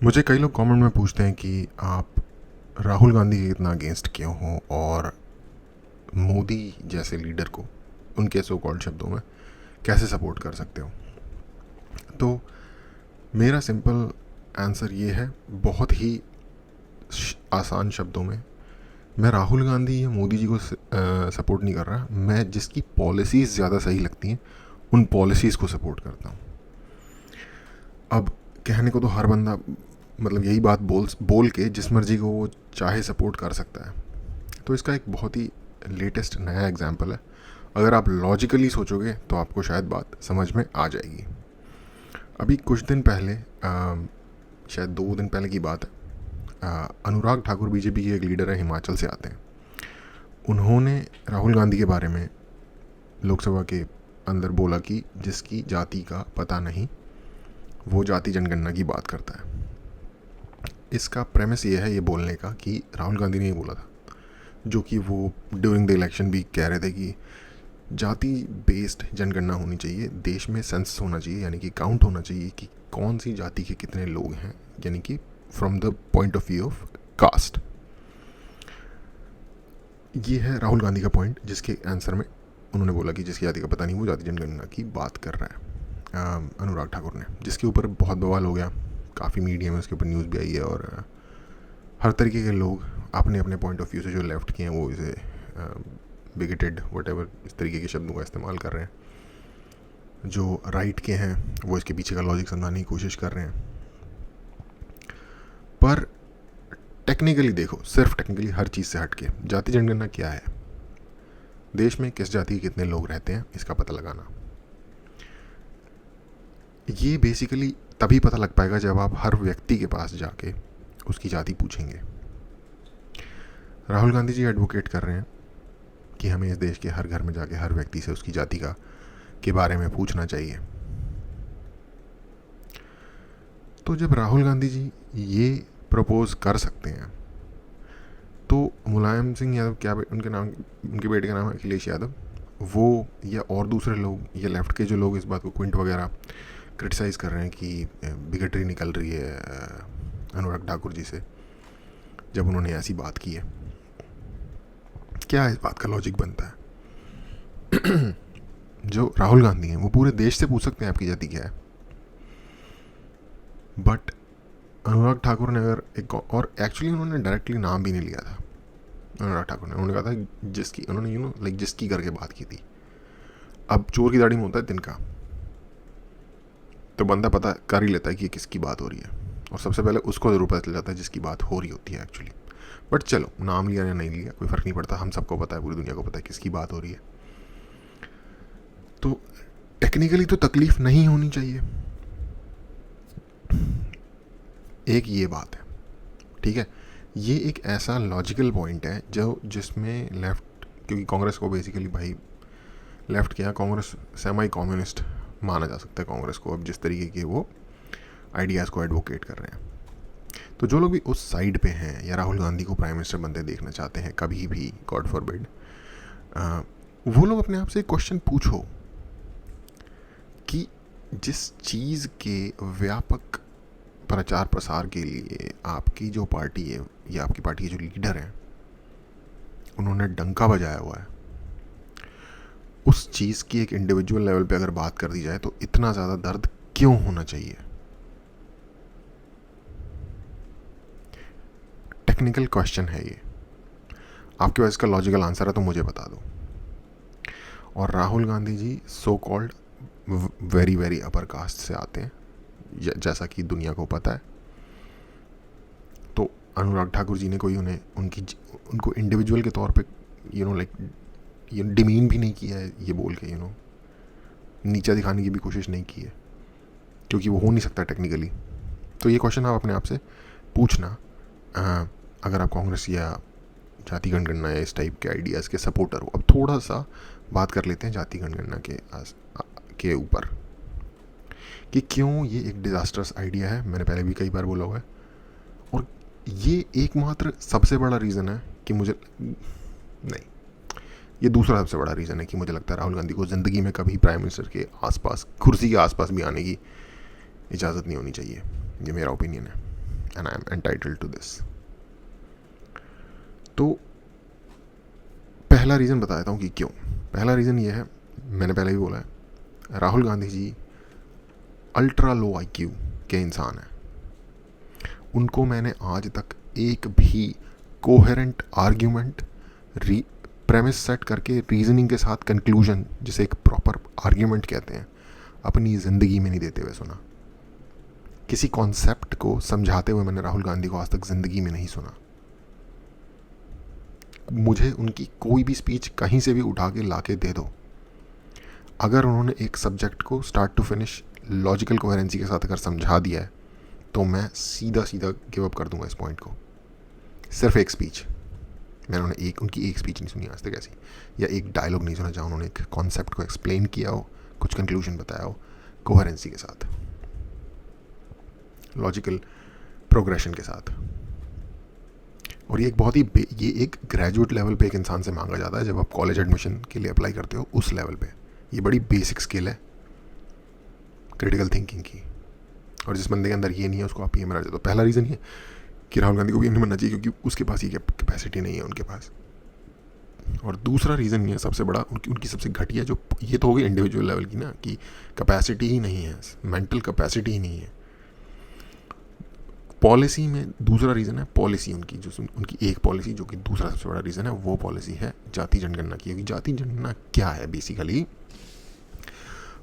मुझे कई लोग कमेंट में पूछते हैं कि आप राहुल गांधी के इतना अगेंस्ट क्यों हो और मोदी जैसे लीडर को उनके सो कॉल्ड शब्दों में कैसे सपोर्ट कर सकते हो। तो मेरा सिंपल आंसर ये है, बहुत ही आसान शब्दों में, मैं राहुल गांधी या मोदी जी को सपोर्ट नहीं कर रहा। मैं जिसकी पॉलिसीज़ ज़्यादा सही लगती हैं उन पॉलिसीज़ को सपोर्ट करता हूँ। अब कहने को तो हर बंदा मतलब यही बात बोल के जिस मर्जी को वो चाहे सपोर्ट कर सकता है। तो इसका एक बहुत ही लेटेस्ट नया एग्जाम्पल है। अगर आप लॉजिकली सोचोगे तो आपको शायद बात समझ में आ जाएगी। अभी कुछ दिन पहले शायद 2 दिन पहले की बात है, अनुराग ठाकुर बीजेपी के एक लीडर है, हिमाचल से आते हैं। उन्होंने राहुल गांधी के बारे में लोकसभा के अंदर बोला कि जिसकी जाति का पता नहीं वो जाति जनगणना की बात करता है। इसका प्रेमिस ये है ये बोलने का कि राहुल गांधी ने ये बोला था, जो कि वो ड्यूरिंग द इलेक्शन भी कह रहे थे कि जाति बेस्ड जनगणना होनी चाहिए, देश में सेंसस होना चाहिए, यानी कि काउंट होना चाहिए कि कौन सी जाति के कितने लोग हैं, यानी कि from the point of view of caste. ये है राहुल गांधी का पॉइंट, जिसके आंसर में उन्होंने बोला कि जिसकी जाति का पता नहीं वो जाति जनगणना की बात कर रहा है अनुराग ठाकुर ने, जिसके ऊपर बहुत बवाल हो गया। काफ़ी मीडिया में उसके ऊपर न्यूज़ भी आई है और हर तरीके के लोग अपने अपने पॉइंट ऑफ व्यू से, जो लेफ्ट के हैं वो इसे बिगेटेड वटेवर इस तरीके के शब्दों का इस्तेमाल कर रहे हैं। जो राइट के हैं वो इसके पीछे का लॉजिक समझाने की कोशिश कर रहे हैं। पर टेक्निकली देखो, सिर्फ टेक्निकली हर चीज़ से हटके जाति जनगणना क्या है, देश में किस जाति के कितने लोग रहते हैं इसका पता लगाना। ये बेसिकली तभी पता लग पाएगा जब आप हर व्यक्ति के पास जाके उसकी जाति पूछेंगे। राहुल गांधी जी एडवोकेट कर रहे हैं कि हमें इस देश के हर घर में जाके हर व्यक्ति से उसकी जाति के बारे में पूछना चाहिए। तो जब राहुल गांधी जी ये प्रपोज कर सकते हैं तो मुलायम सिंह यादव, क्या उनके बेटे का नाम है अखिलेश यादव, वो या और दूसरे लोग या लेफ्ट के जो लोग इस बात को क्विंट वगैरह क्रिटिसाइज़ कर रहे हैं कि बिगटरी निकल रही है अनुराग ठाकुर जी से जब उन्होंने ऐसी बात की है, क्या इस बात का लॉजिक बनता है? जो राहुल गांधी हैं वो पूरे देश से पूछ सकते हैं आपकी जाति क्या है, बट अनुराग ठाकुर ने अगर एक और एक्चुअली उन्होंने डायरेक्टली नाम भी नहीं लिया था। अनुराग ठाकुर ने उन्होंने कहा था जिसकी, उन्होंने जिसकी करके बात की थी। अब चोर की दाढ़ी में होता है तिनका, तो बंदा पता कर ही लेता है कि किसकी बात हो रही है, और सबसे पहले उसको ज़रूर पता चल जाता है जिसकी बात हो रही होती है एक्चुअली। बट चलो, नाम लिया या नहीं लिया कोई फ़र्क नहीं पड़ता, हम सबको पता है, पूरी दुनिया को पता है किसकी बात हो रही है। तो टेक्निकली तो तकलीफ नहीं होनी चाहिए, एक ये बात है, ठीक है। ये एक ऐसा लॉजिकल पॉइंट है जिसमें लेफ्ट, क्योंकि कांग्रेस को बेसिकली भाई लेफ्ट के यहाँ कांग्रेस सेमी कम्युनिस्ट माना जा सकता है कांग्रेस को, अब जिस तरीके के वो आइडियाज़ को एडवोकेट कर रहे हैं। तो जो लोग भी उस साइड पे हैं या राहुल गांधी को प्राइम मिनिस्टर बनते देखना चाहते हैं कभी भी, गॉड फॉरबिड, वो लोग अपने आप से एक क्वेश्चन पूछो कि जिस चीज़ के व्यापक प्रचार प्रसार के लिए आपकी जो पार्टी है या आपकी पार्टी के जो लीडर हैं उन्होंने डंका बजाया हुआ है, उस चीज़ की एक इंडिविजुअल लेवल पे अगर बात कर दी जाए तो इतना ज़्यादा दर्द क्यों होना चाहिए? टेक्निकल क्वेश्चन है ये। आपके पास इसका लॉजिकल आंसर है तो मुझे बता दो। और Rahul Gandhi ji so called very very upper caste से आते हैं, जैसा कि दुनिया को पता है। तो अनुराग ठाकुर जी ने कोई उनको इंडिविजुअल के तौर पे डिमीन भी नहीं किया है, ये बोल के नीचा दिखाने की भी कोशिश नहीं की है, क्योंकि वो हो नहीं सकता टेक्निकली। तो ये क्वेश्चन आप अपने आप से पूछना अगर आप कांग्रेस या जाति जनगणना या इस टाइप के आइडियाज़ के सपोर्टर हो। अब थोड़ा सा बात कर लेते हैं जाति जनगणना के ऊपर कि क्यों ये एक डिज़ास्टर्स आइडिया है। मैंने पहले भी कई बार बोला हुआ है, और ये एकमात्र सबसे बड़ा रीज़न है कि ये दूसरा सबसे बड़ा रीज़न है कि मुझे लगता है राहुल गांधी को ज़िंदगी में कभी प्राइम मिनिस्टर के आसपास, कुर्सी के आसपास भी आने की इजाज़त नहीं होनी चाहिए। ये मेरा ओपिनियन है। And I am entitled to this. तो पहला रीज़न बता देता हूँ कि क्यों। पहला रीज़न ये है, मैंने पहले भी बोला है, राहुल गांधी जी अल्ट्रा लो आईक्यू के इंसान हैं। उनको मैंने आज तक एक भी कोहेरेंट आर्ग्यूमेंट प्रेमिस सेट करके रीजनिंग के साथ कंक्लूजन, जिसे एक प्रॉपर आर्ग्यूमेंट कहते हैं, अपनी ज़िंदगी में नहीं देते हुए सुना। किसी कॉन्सेप्ट को समझाते हुए मैंने राहुल गांधी को आज तक ज़िंदगी में नहीं सुना। मुझे उनकी कोई भी स्पीच कहीं से भी उठा के ला के दे दो, अगर उन्होंने एक सब्जेक्ट को start to finish logical coherency के साथ अगर समझा दिया है तो मैं सीधा सीधा गिव अप कर दूंगा इस पॉइंट को। सिर्फ एक स्पीच, मैंने उनकी एक स्पीच नहीं सुनी आज तक ऐसी, या एक डायलॉग नहीं सुना जहाँ उन्होंने एक कॉन्सेप्ट को एक्सप्लेन किया हो, कुछ कंक्लूजन बताया हो कोहेरेंसी के साथ, लॉजिकल प्रोग्रेशन के साथ। और ये एक बहुत ही ये एक ग्रेजुएट लेवल पे एक इंसान से मांगा जाता है जब आप कॉलेज एडमिशन के लिए अप्लाई करते हो, उस लेवल पे ये बड़ी बेसिक स्किल है क्रिटिकल थिंकिंग की। और जिस बंदे के अंदर ये नहीं है उसको आप ये मना देते हो। पहला रीज़न ये कि राहुल गांधी को भी नहीं बनना चाहिए क्योंकि उसके पास ये कैपेसिटी नहीं है उनके पास। और दूसरा रीज़न ये सबसे बड़ा, उनकी सबसे घटिया जो, ये तो हो गई इंडिविजुअल लेवल की ना, कि कैपेसिटी ही नहीं है, मेंटल कैपेसिटी ही नहीं है। पॉलिसी में दूसरा रीज़न है पॉलिसी उनकी, जो उनकी एक पॉलिसी जो कि दूसरा सबसे बड़ा रीज़न है, वो पॉलिसी है जाति जनगणना की। क्योंकि जाति जनगणना क्या है, बेसिकली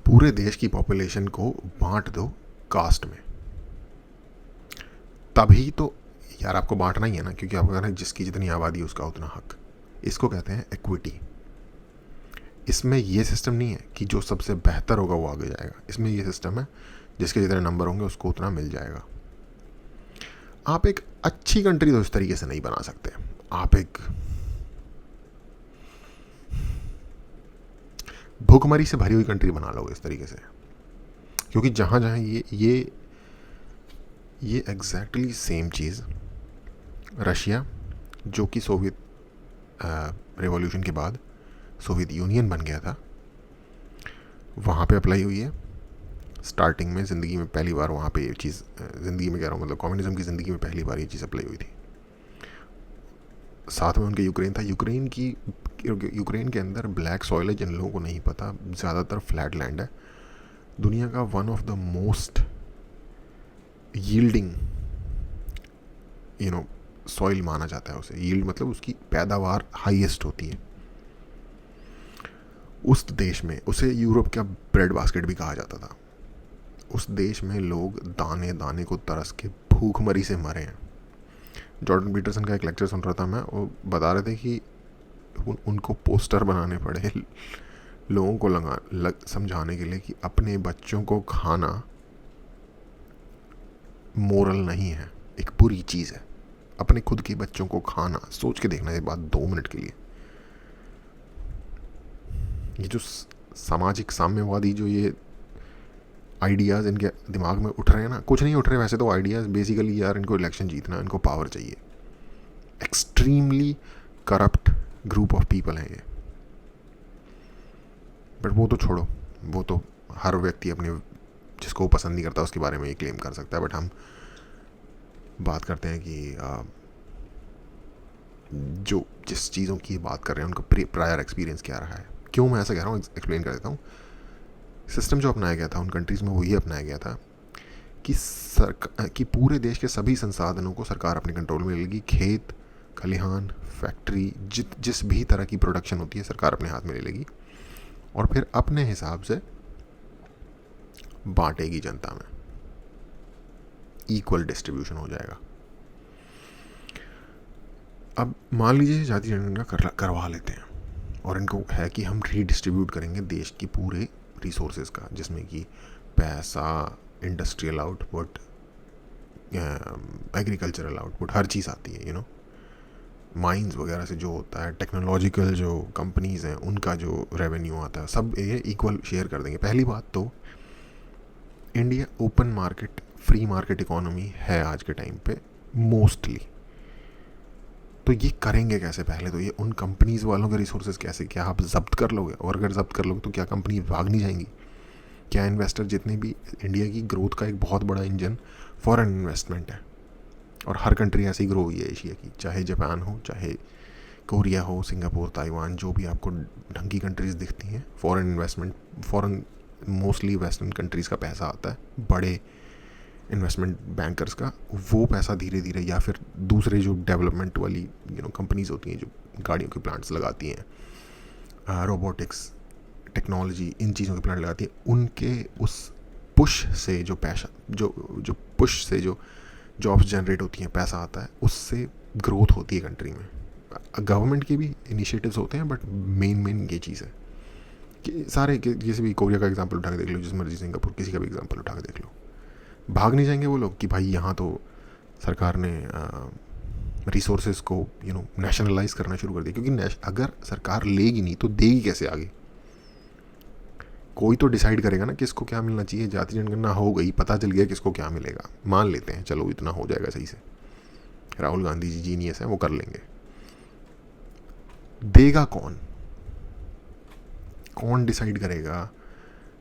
पूरे देश की पॉपुलेशन को बांट दो कास्ट में, तभी तो यार आपको बांटना ही है ना, क्योंकि आपको कहना है जिसकी जितनी आबादी है उसका उतना हक। इसको कहते हैं इक्विटी। इसमें ये सिस्टम नहीं है कि जो सबसे बेहतर होगा वो आगे जाएगा। इसमें ये सिस्टम है जिसके जितने नंबर होंगे उसको उतना मिल जाएगा। आप एक अच्छी कंट्री तो इस तरीके से नहीं बना सकते। आप एक भूखमरी से भरी हुई कंट्री बना लोगे इस तरीके से, क्योंकि जहाँ जहाँ ये एग्जैक्टली सेम चीज़ रशिया, जो कि सोवियत रिवॉल्यूशन के बाद सोवियत यूनियन बन गया था, वहाँ पे अप्लाई हुई है। स्टार्टिंग में ज़िंदगी में पहली बार वहाँ पे ये चीज़, ज़िंदगी में कह रहा हूँ मतलब कम्युनिज्म की ज़िंदगी में पहली बार ये चीज़ अप्लाई हुई थी। साथ में उनके यूक्रेन था। यूक्रेन के अंदर ब्लैक सॉइल है, जिन लोगों को नहीं पता, ज़्यादातर फ्लैट लैंड है। दुनिया का one of the most yielding soil माना जाता है उसे। यील्ड मतलब उसकी पैदावार हाईएस्ट होती है उस देश में। उसे यूरोप का ब्रेड बास्केट भी कहा जाता था। उस देश में लोग दाने दाने को तरस के भूखमरी से मरे हैं। जॉर्डन पीटरसन का एक लेक्चर सुन रहा था मैं, वो बता रहे थे कि उनको पोस्टर बनाने पड़े लोगों को समझाने के लिए कि अपने बच्चों को खाना मोरल नहीं है, एक बुरी चीज़ है। अपने खुद के बच्चों को खाना, सोच के देखना ये बात 2 मिनट के लिए। ये जो सामाजिक साम्यवादी जो ये आइडियाज़ इनके दिमाग में उठ रहे हैं ना, कुछ नहीं उठ रहे वैसे तो आइडियाज़, बेसिकली यार इनको इलेक्शन जीतना, इनको पावर चाहिए। Extremely corrupt group of people हैं ये। बट वो तो छोड़ो, वो तो हर व्यक्ति अपने जिसको पसंद नहीं करता उसके बारे में ये क्लेम कर सकता है। बट हम बात करते हैं कि जो जिस चीज़ों की बात कर रहे हैं उनका प्रायर एक्सपीरियंस क्या रहा है। क्यों मैं ऐसा कह रहा हूँ, एक्सप्लेन कर देता हूँ। सिस्टम जो अपनाया गया था उन कंट्रीज़ में वो ये अपनाया गया था कि पूरे देश के सभी संसाधनों को सरकार अपने कंट्रोल में लेगी। खेत खलिहान फैक्ट्री जिस भी तरह की प्रोडक्शन होती है सरकार अपने हाथ में ले लेगी और फिर अपने हिसाब से बांटेगी जनता में। इक्वल डिस्ट्रीब्यूशन हो जाएगा। अब मान लीजिए जाति जनगणना करवा लेते हैं और इनको है कि हम रीडिस्ट्रीब्यूट करेंगे देश की पूरे रिसोर्सेज का, जिसमें कि पैसा, इंडस्ट्रियल आउटपुट, एग्रीकल्चरल आउटपुट, हर चीज़ आती है। माइंस वगैरह से जो होता है, टेक्नोलॉजिकल जो कंपनीज़ हैं उनका जो रेवेन्यू आता है, सब ये इक्वल शेयर कर देंगे। पहली बात तो India open market, free market economy है आज के टाइम पे मोस्टली। तो ये करेंगे कैसे? पहले तो ये उन कंपनीज़ वालों के रिसोर्सेज कैसे, क्या आप जब्त कर लोगे? और अगर जब्त कर लोगे तो क्या कंपनी भाग नहीं जाएंगी? क्या इन्वेस्टर, जितने भी इंडिया की ग्रोथ का एक बहुत बड़ा इंजन फॉरेन इन्वेस्टमेंट है, और हर कंट्री ऐसी ग्रो हुई है एशिया की, चाहे जापान हो, चाहे कोरिया हो, सिंगापुर, ताइवान, जो भी आपको ढंग की कंट्रीज़ दिखती हैं, foreign investment, foreign mostly western countries का पैसा आता है, बड़े इन्वेस्टमेंट बैंकर्स का। वो पैसा धीरे धीरे, या फिर दूसरे जो डेवलपमेंट वाली कंपनीज होती हैं जो गाड़ियों के प्लांट्स लगाती हैं, रोबोटिक्स, टेक्नोलॉजी, इन चीज़ों के प्लांट लगाती हैं, उनके उस पुश से जो पैसा जो पुश से जो जॉब्स जनरेट होती हैं, पैसा आता है, उससे ग्रोथ होती है कंट्री में। गवर्नमेंट के भी इनिशिएटिव्स होते हैं, बट मेन ये चीज़ है कि सारे किसी भी, कोरिया का एग्जांपल उठा के देख लो, जिस मर्जी, सिंगापुर, किसी का भी एग्जांपल उठा के देख लो, भाग नहीं जाएंगे वो लोग कि भाई यहाँ तो सरकार ने रिसोर्सेज को नेशनलाइज करना शुरू कर दिया। क्योंकि अगर सरकार लेगी नहीं तो देगी कैसे आगे? कोई तो डिसाइड करेगा ना किसको क्या मिलना चाहिए। जाति जनगणना हो गई, पता चल गया किसको क्या मिलेगा, मान लेते हैं, चलो इतना हो जाएगा सही से, राहुल गांधी जी जीनियस है, वो कर लेंगे। देगा कौन? कौन डिसाइड करेगा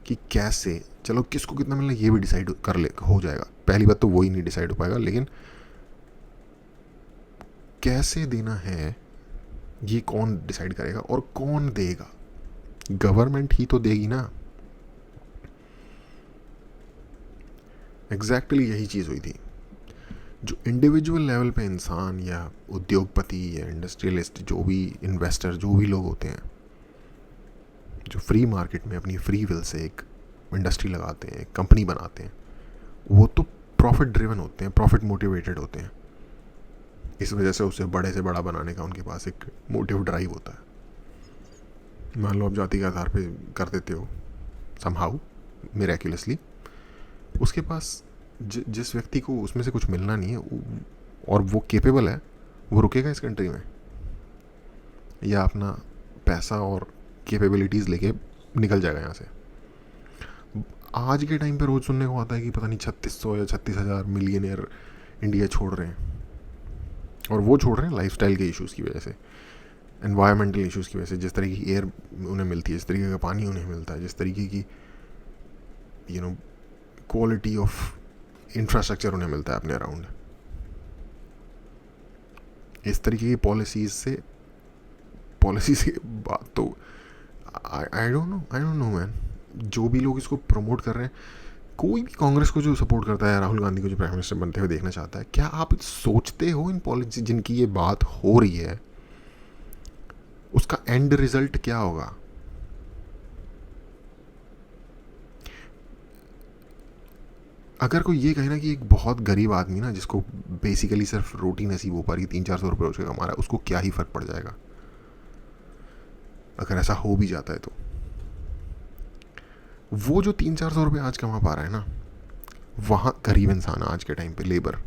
कि कैसे, चलो किसको कितना मिलना ये भी डिसाइड कर ले, हो जाएगा। पहली बात तो वही नहीं डिसाइड हो पाएगा, लेकिन कैसे देना है ये कौन डिसाइड करेगा और कौन देगा? गवर्नमेंट ही तो देगी ना। एग्जैक्टली यही चीज़ हुई थी। जो इंडिविजुअल लेवल पे इंसान या उद्योगपति या इंडस्ट्रियलिस्ट, जो भी इन्वेस्टर, जो भी लोग होते हैं, जो फ्री मार्केट में अपनी फ्री विल से एक इंडस्ट्री लगाते हैं, एक कंपनी बनाते हैं, वो तो प्रॉफिट ड्रिवन होते हैं, प्रॉफिट मोटिवेटेड होते हैं। इस वजह से उसे बड़े से बड़ा बनाने का उनके पास एक मोटिव ड्राइव होता है। मान लो आप जाति के आधार पे कर देते हो समहाउ मिरेक्युलसली, उसके पास जिस व्यक्ति को उसमें से कुछ मिलना नहीं है और वो केपेबल है, वो रुकेगा इस कंट्री में, या अपना पैसा और कैपेबिलिटीज़ लेके निकल जाएगा यहाँ से। आज के टाइम पे रोज़ सुनने को आता है कि पता नहीं 3600 या 36,000 मिलियनियर इंडिया छोड़ रहे हैं, और वो छोड़ रहे हैं लाइफस्टाइल के इश्यूज़ की वजह से, एनवायरमेंटल इश्यूज़ की वजह से। जिस तरीके की एयर उन्हें मिलती है, जिस तरीके का पानी उन्हें मिलता है, जिस तरीके की क्वालिटी ऑफ इंफ्रास्ट्रक्चर उन्हें मिलता है अपने अराउंड, इस तरीके की पॉलिसीज़ की बात तो आई डोंट नो मैन। जो भी लोग इसको प्रमोट कर रहे हैं, कोई भी कांग्रेस को जो सपोर्ट करता है, राहुल गांधी को जो प्राइम मिनिस्टर बनते हुए देखना चाहता है, क्या आप सोचते हो इन पॉलिसी जिनकी ये बात हो रही है, उसका एंड रिजल्ट क्या होगा? अगर कोई ये कहे ना कि एक बहुत गरीब आदमी ना, जिसको बेसिकली सिर्फ रोटी नसीब हो पा रही, 300-400 रुपये रोज का कमा रहा है, उसको क्या ही फर्क पड़ जाएगा? अगर ऐसा हो भी जाता है तो वो जो 300-400 रुपये आज कमा पा रहा है ना, वहाँ गरीब इंसान आज के टाइम पे, लेबर,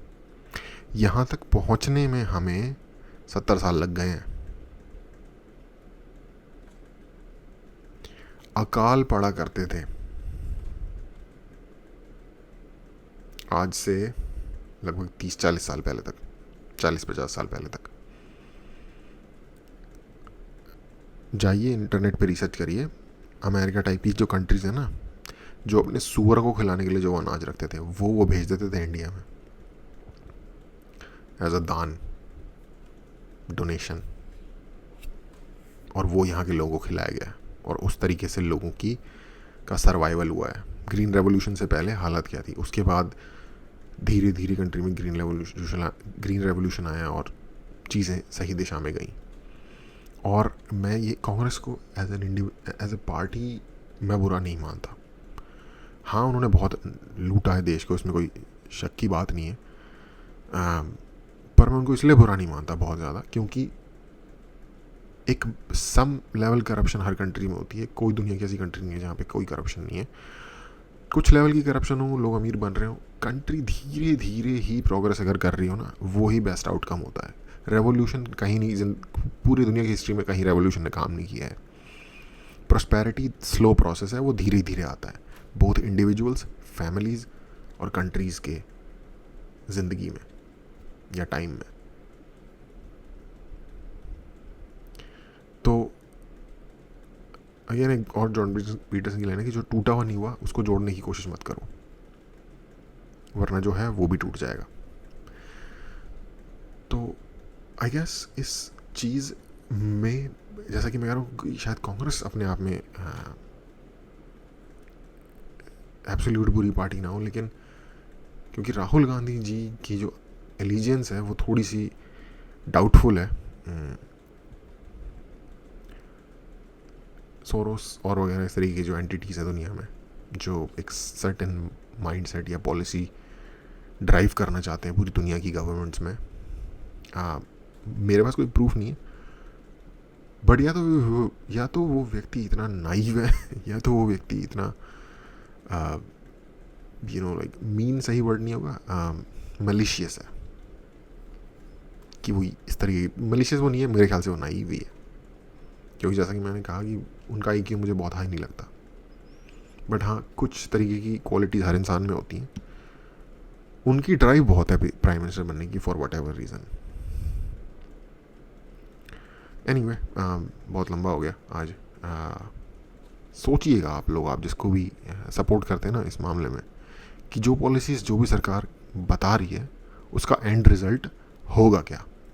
यहाँ तक पहुँचने में हमें 70 साल लग गए हैं। अकाल पड़ा करते थे आज से लगभग 30-40 साल पहले तक, 40-50 साल पहले तक। जाइए इंटरनेट पे रिसर्च करिए, अमेरिका टाइप की जो कंट्रीज़ है ना, जो अपने सूअर को खिलाने के लिए जो अनाज रखते थे, वो भेज देते थे इंडिया में एज अ दान, डोनेशन, और वो यहाँ के लोगों को खिलाया गया, और उस तरीके से लोगों का सर्वाइवल हुआ है। ग्रीन रेवोल्यूशन से पहले हालत क्या थी, उसके बाद धीरे धीरे कंट्री में ग्रीन रेवोल्यूशन आया और चीज़ें सही दिशा में गई। और मैं ये कांग्रेस को एज ए पार्टी मैं बुरा नहीं मानता। हाँ, उन्होंने बहुत लूटा है देश को, इसमें कोई शक की बात नहीं है, पर मैं उनको इसलिए बुरा नहीं मानता बहुत ज़्यादा, क्योंकि एक सम लेवल करप्शन हर कंट्री में होती है। कोई दुनिया की ऐसी कंट्री नहीं है जहाँ पे कोई करप्शन नहीं है। कुछ लेवल की करप्शन हो, लोग अमीर बन रहे हो, कंट्री धीरे धीरे ही प्रोग्रेस अगर कर रही हो ना, वो ही बेस्ट आउटकम होता है। रेवोल्यूशन कहीं नहीं, पूरी दुनिया की हिस्ट्री में कहीं रेवोल्यूशन ने काम नहीं किया है। प्रॉस्पेरिटी स्लो प्रोसेस है, वो धीरे धीरे आता है, बोथ इंडिविजुअल्स, फैमिलीज़ और कंट्रीज़ के ज़िंदगी में या टाइम में। तो अगेन एक और जॉर्डन पीटरसन की लाइन है कि जो टूटा हुआ नहीं हुआ उसको जोड़ने की कोशिश मत करो, वरना जो है वो भी टूट जाएगा। तो आई गेस इस चीज़ में, जैसा कि मैं कह रहा हूँ कि शायद कांग्रेस अपने आप में एब्सोल्यूट बुरी पार्टी ना हो, लेकिन क्योंकि राहुल गांधी जी की जो एलिजेंस है वो थोड़ी सी डाउटफुल है, सोरोस और वगैरह इस तरीके की जो एंटिटीज़ है दुनिया में, जो एक सर्टेन माइंडसेट या पॉलिसी ड्राइव करना चाहते हैं पूरी दुनिया की गवर्नमेंट्स में। मेरे पास कोई प्रूफ नहीं है, बट या तो वो व्यक्ति इतना नाइव है या तो वो व्यक्ति इतना लाइक मीन सही वर्ड नहीं होगा, मलिशियस है, कि वो इस तरह मलिशियस वो नहीं है, मेरे ख्याल से वो नाइव ही है, क्योंकि जैसा कि मैंने कहा कि उनका IQ मुझे बहुत हाई नहीं लगता, बट हाँ कुछ तरीके की क्वालिटीज हर इंसान में होती हैं। उनकी ड्राइव बहुत है प्राइम मिनिस्टर बनने की, for what ever reason. Anyway, बहुत लंबा हो गया आज। सोचिएगा आप लोग, आप जिसको भी सपोर्ट करते हैं ना इस मामले में, कि जो पॉलिसीज़ जो भी सरकार बता रही है उसका एंड रिज़ल्ट होगा क्या।